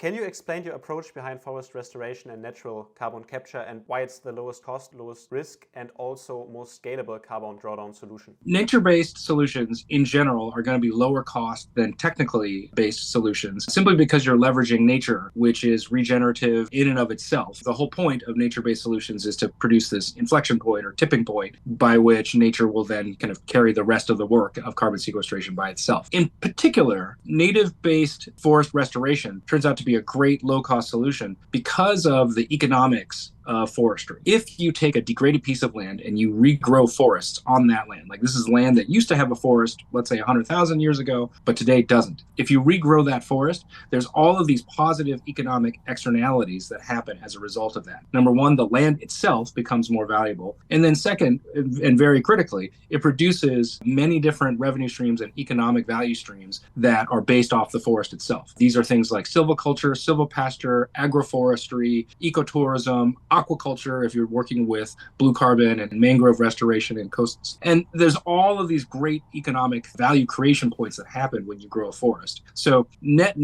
Can you explain your approach behind forest restoration and natural carbon capture and why it's the lowest cost, lowest risk, and also most scalable carbon drawdown solution? Nature-based solutions in general are going to be lower cost than technically based solutions simply because you're leveraging nature, which is regenerative in and of itself. The whole point of nature-based solutions is to produce this inflection point or tipping point by which nature will then kind of carry the rest of the work of carbon sequestration by itself. In particular, native-based forest restoration turns out to be a great low-cost solution because of the economics of forestry. If you take a degraded piece of land and you regrow forests on that land, like this is land that used to have a forest, let's say 100,000 years ago, but today doesn't. If you regrow that forest, there's all of these positive economic externalities that happen as a result of that. Number one, the land itself becomes more valuable. And then second, and very critically, it produces many different revenue streams and economic value streams that are based off the forest itself. These are things like silviculture, silvopasture, agroforestry, ecotourism, aquaculture, if you're working with blue carbon and mangrove restoration in coasts. And there's all of these great economic value creation points that happen when you grow a forest. So net,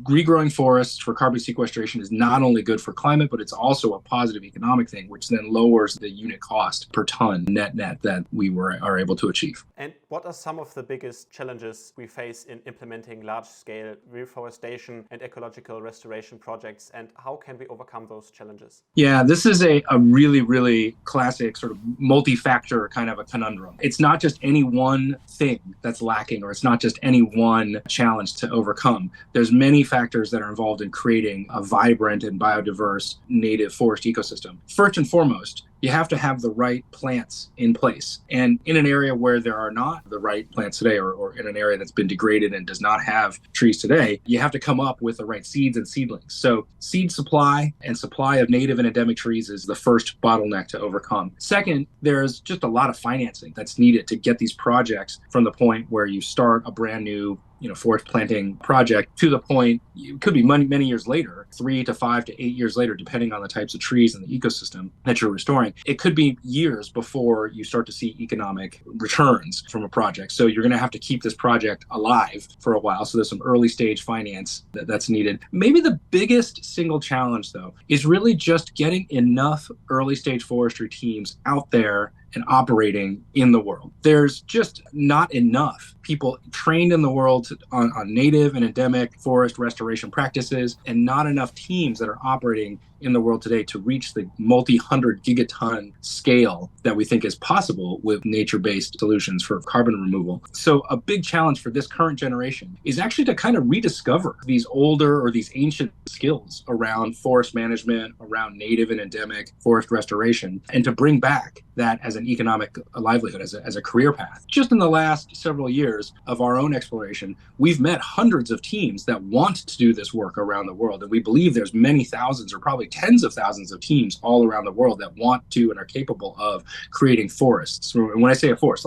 regrowing forests for carbon sequestration is not only good for climate, but it's also a positive economic thing, which then lowers the unit cost per ton net that we are able to achieve. And what are some of the biggest challenges we face in implementing large-scale reforestation and ecological restoration projects, and how can we overcome those challenges? Yeah, this is a really, really classic sort of multi-factor kind of a conundrum. It's not just any one thing that's lacking, or it's not just any one challenge to overcome. There's many factors that are involved in creating a vibrant and biodiverse native forest ecosystem. First and foremost, you have to have the right plants in place. And in an area where there are not the right plants today, or in an area that's been degraded and does not have trees today, you have to come up with the right seeds and seedlings. So seed supply and supply of native and endemic trees is the first bottleneck to overcome. Second, there's just a lot of financing that's needed to get these projects from the point where you start a brand new forest planting project to the point, it could be many years later, 3 to 5 to 8 years later, depending on the types of trees and the ecosystem that you're restoring. It could be years before you start to see economic returns from a project. So you're going to have to keep this project alive for a while. So there's some early stage finance that's needed. Maybe the biggest single challenge, though, is really just getting enough early stage forestry teams out there and operating in the world. There's just not enough people trained in the world on native and endemic forest restoration practices, and not enough teams that are operating in the world today to reach the multi-hundred gigaton scale that we think is possible with nature-based solutions for carbon removal. So a big challenge for this current generation is actually to kind of rediscover these older or these ancient skills around forest management, around native and endemic forest restoration, and to bring back that as an economic livelihood, as a career path. Just in the last several years of our own exploration, we've met hundreds of teams that want to do this work around the world. And we believe there's many thousands or probably tens of thousands of teams all around the world that want to and are capable of creating forests. And when I say a forest,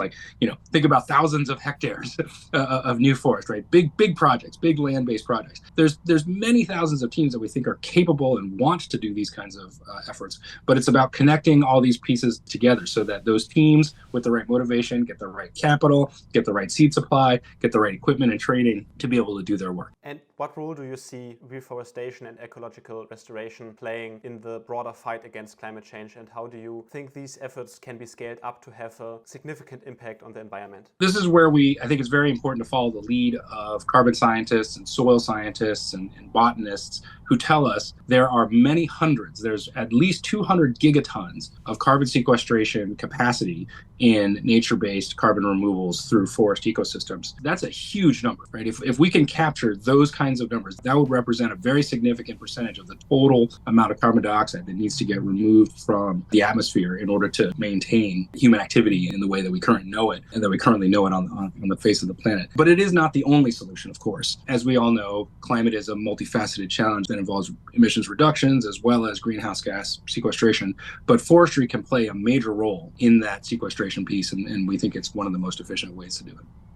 think about thousands of hectares of new forest, right? Big projects, big land-based projects. There's many thousands of teams that we think are capable and want to do these kinds of efforts, but it's about connecting all these pieces together so that those teams with the right motivation get the right capital, get the right seed supply, get the right equipment and training to be able to do their work. And what role do you see reforestation and ecological restoration playing in the broader fight against climate change, and how do you think these efforts can be scaled up to have a significant impact on the environment? This is where I think it's very important to follow the lead of carbon scientists and soil scientists and botanists who tell us there are many hundreds, there's at least 200 gigatons of carbon sequestration capacity in nature-based carbon removals through forest ecosystems. That's a huge number, right? If we can capture those kinds of numbers, that would represent a very significant percentage of the total amount of carbon dioxide that needs to get removed from the atmosphere in order to maintain human activity in the way that we currently know it, and that we currently know it on the face of the planet. But it is not the only solution, of course. As we all know, climate is a multifaceted challenge that involves emissions reductions as well as greenhouse gas sequestration. But forestry can play a major role in that sequestration piece, and we think it's one of the most efficient ways to do it.